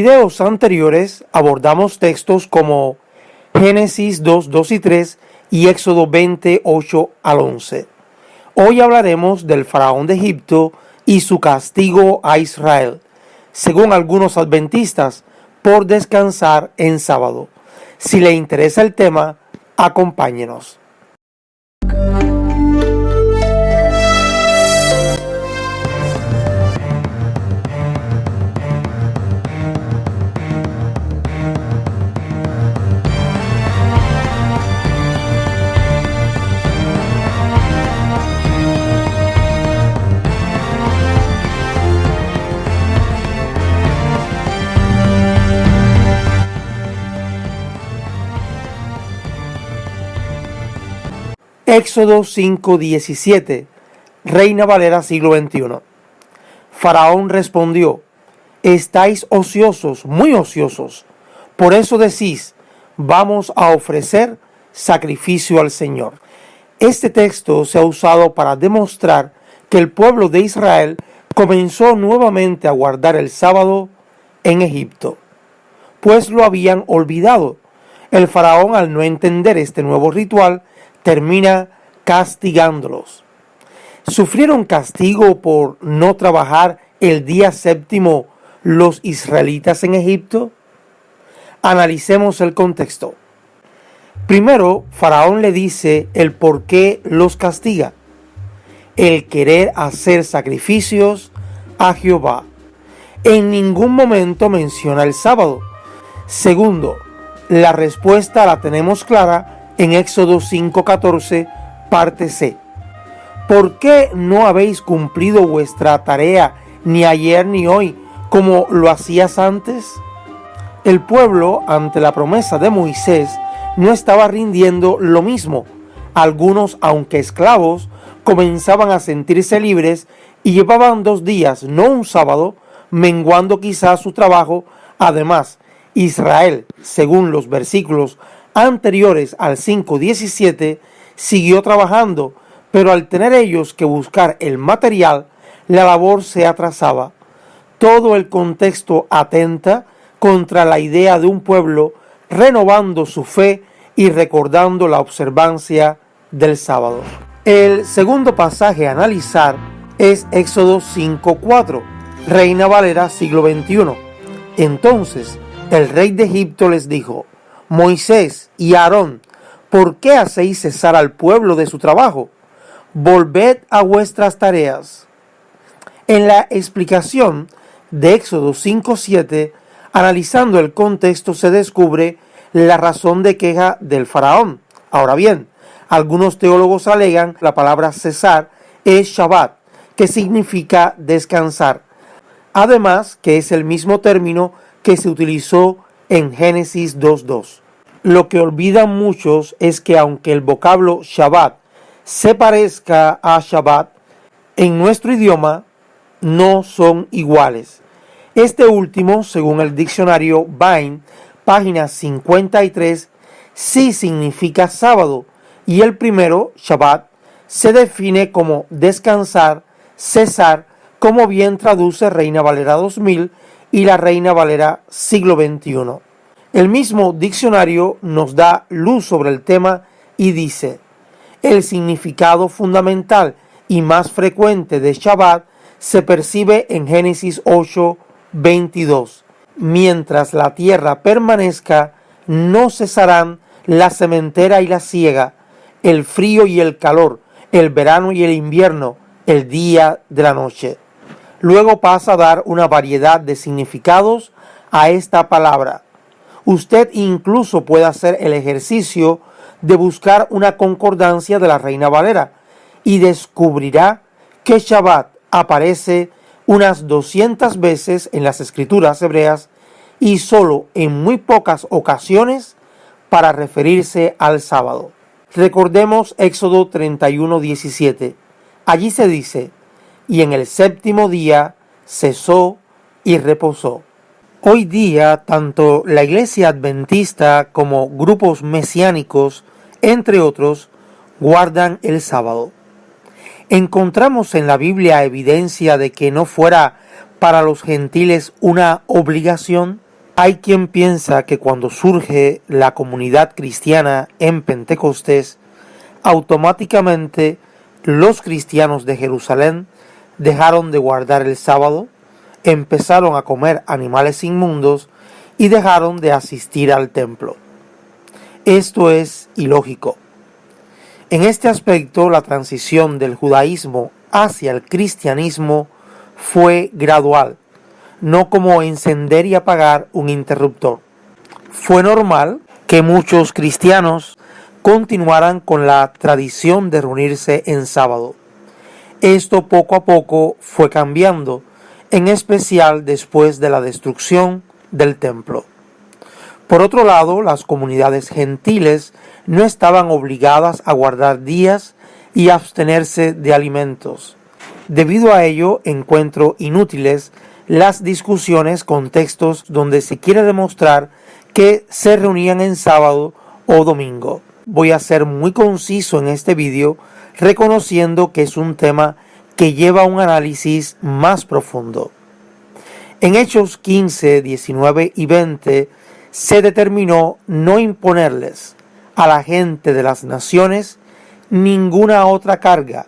videos anteriores abordamos textos como Génesis 2, 2 y 3 y Éxodo 28 al 11. Hoy hablaremos del faraón de Egipto y su castigo a Israel, según algunos adventistas, por descansar en sábado. Si le interesa el tema, acompáñenos. Éxodo 5:17, Reina Valera siglo XXI. Faraón respondió: estáis ociosos, muy ociosos. Por eso decís, vamos a ofrecer sacrificio al Señor. Este texto se ha usado para demostrar que el pueblo de Israel comenzó nuevamente a guardar el sábado en Egipto, pues lo habían olvidado. El faraón, al no entender este nuevo ritual, termina castigándolos. ¿Sufrieron castigo por no trabajar el día séptimo los israelitas en Egipto? Analicemos el contexto. Primero, Faraón le dice el por qué los castiga: el querer hacer sacrificios a Jehová. En ningún momento menciona el sábado. Segundo, la respuesta la tenemos clara en Éxodo 5:14, parte C. ¿Por qué no habéis cumplido vuestra tarea ni ayer ni hoy como lo hacías antes? El pueblo, ante la promesa de Moisés, no estaba rindiendo lo mismo. Algunos, aunque esclavos, comenzaban a sentirse libres y llevaban 2 días, no un sábado, menguando quizás su trabajo. Además, Israel, según los versículos anteriores al 5:17, siguió trabajando, pero al tener ellos que buscar el material, la labor se atrasaba. Todo el contexto atenta contra la idea de un pueblo renovando su fe y recordando la observancia del sábado. El segundo pasaje a analizar es Éxodo 5:4, Reina Valera siglo XXI. Entonces el rey de Egipto les dijo: Moisés y Aarón, ¿por qué hacéis cesar al pueblo de su trabajo? Volved a vuestras tareas. En la explicación de Éxodo 5:7, analizando el contexto, se descubre la razón de queja del faraón. Ahora bien, algunos teólogos alegan la palabra cesar es Shabbat, que significa descansar. Además, que es el mismo término que se utilizó en Génesis 2:2. Lo que olvidan muchos es que aunque el vocablo Shabbat se parezca a Shabbat, en nuestro idioma no son iguales. Este último, según el diccionario Vine, página 53, sí significa sábado, y el primero, Shabbat, se define como descansar, cesar, como bien traduce Reina Valera 2000 y la Reina Valera siglo XXI. El mismo diccionario nos da luz sobre el tema y dice: el significado fundamental y más frecuente de Shabbat se percibe en Génesis 8:22. Mientras la tierra permanezca, no cesarán la sementera y la siega, el frío y el calor, el verano y el invierno, el día de la noche. Luego pasa a dar una variedad de significados a esta palabra. Usted incluso puede hacer el ejercicio de buscar una concordancia de la Reina Valera y descubrirá que Shabbat aparece unas 200 veces en las escrituras hebreas y solo en muy pocas ocasiones para referirse al sábado. Recordemos Éxodo 31:17. Allí se dice: y en el séptimo día cesó y reposó. Hoy día, tanto la Iglesia Adventista como grupos mesiánicos, entre otros, guardan el sábado. ¿Encontramos en la Biblia evidencia de que no fuera para los gentiles una obligación? Hay quien piensa que cuando surge la comunidad cristiana en Pentecostés, automáticamente los cristianos de Jerusalén dejaron de guardar el sábado, empezaron a comer animales inmundos y dejaron de asistir al templo. Esto es ilógico. En este aspecto, la transición del judaísmo hacia el cristianismo fue gradual, no como encender y apagar un interruptor. Fue normal que muchos cristianos continuaran con la tradición de reunirse en sábado. Esto poco a poco fue cambiando, en especial después de la destrucción del templo. Por otro lado, las comunidades gentiles no estaban obligadas a guardar días y abstenerse de alimentos. Debido a ello, encuentro inútiles las discusiones con textos donde se quiere demostrar que se reunían en sábado o domingo. Voy a ser muy conciso en este vídeo, reconociendo que es un tema que lleva un análisis más profundo. En Hechos 15, 19 y 20 se determinó no imponerles a la gente de las naciones ninguna otra carga,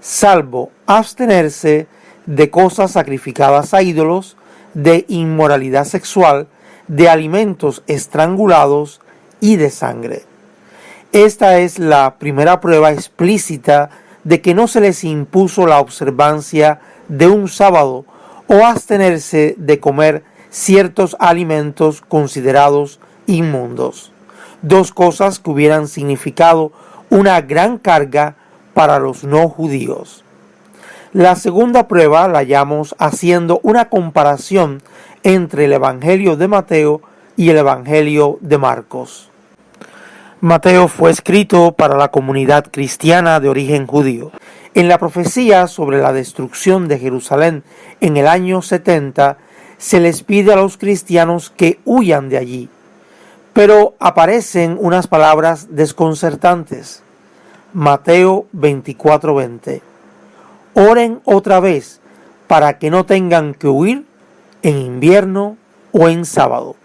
salvo abstenerse de cosas sacrificadas a ídolos, de inmoralidad sexual, de alimentos estrangulados y de sangre. Esta es la primera prueba explícita de que no se les impuso la observancia de un sábado o abstenerse de comer ciertos alimentos considerados inmundos. Dos cosas que hubieran significado una gran carga para los no judíos. La segunda prueba la hallamos haciendo una comparación entre el Evangelio de Mateo y el Evangelio de Marcos. Mateo fue escrito para la comunidad cristiana de origen judío. En la profecía sobre la destrucción de Jerusalén en el año 70, se les pide a los cristianos que huyan de allí. Pero aparecen unas palabras desconcertantes. Mateo 24:20. Oren otra vez para que no tengan que huir en invierno o en sábado.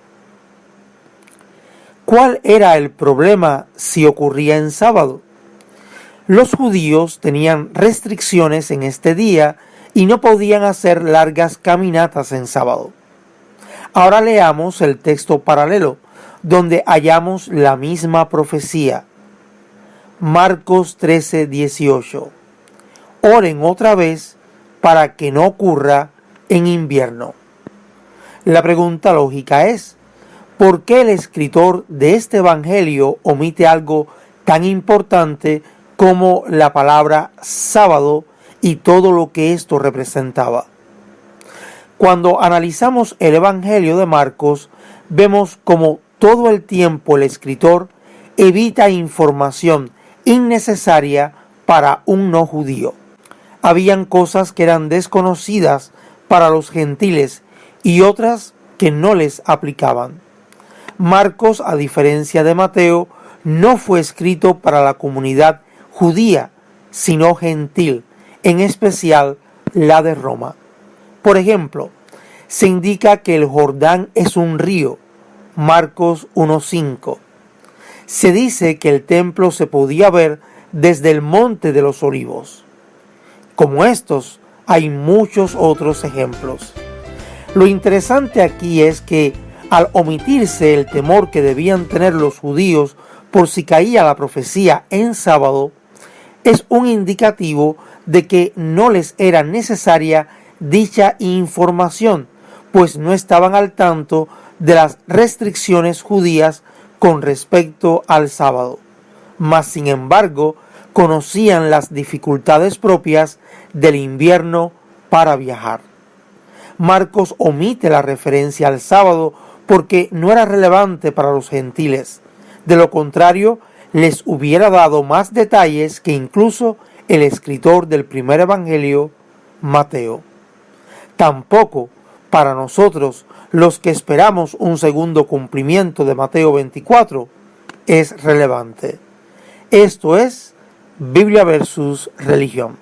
¿Cuál era el problema si ocurría en sábado? Los judíos tenían restricciones en este día y no podían hacer largas caminatas en sábado. Ahora leamos el texto paralelo, donde hallamos la misma profecía. Marcos 13:18. Oren otra vez para que no ocurra en invierno. La pregunta lógica es, ¿por qué el escritor de este evangelio omite algo tan importante como la palabra sábado y todo lo que esto representaba? Cuando analizamos el evangelio de Marcos, vemos como todo el tiempo el escritor evita información innecesaria para un no judío. Habían cosas que eran desconocidas para los gentiles y otras que no les aplicaban. Marcos, a diferencia de Mateo, no fue escrito para la comunidad judía, sino gentil, en especial la de Roma. Por ejemplo, se indica que el Jordán es un río, Marcos 1:5. Se dice que el templo se podía ver desde el Monte de los Olivos. Como estos, hay muchos otros ejemplos. Lo interesante aquí es que, al omitirse el temor que debían tener los judíos por si caía la profecía en sábado, es un indicativo de que no les era necesaria dicha información, pues no estaban al tanto de las restricciones judías con respecto al sábado. Mas, sin embargo, conocían las dificultades propias del invierno para viajar. Marcos omite la referencia al sábado porque no era relevante para los gentiles. De lo contrario, les hubiera dado más detalles que incluso el escritor del primer evangelio, Mateo. Tampoco para nosotros, los que esperamos un segundo cumplimiento de Mateo 24, es relevante. Esto es Biblia versus religión.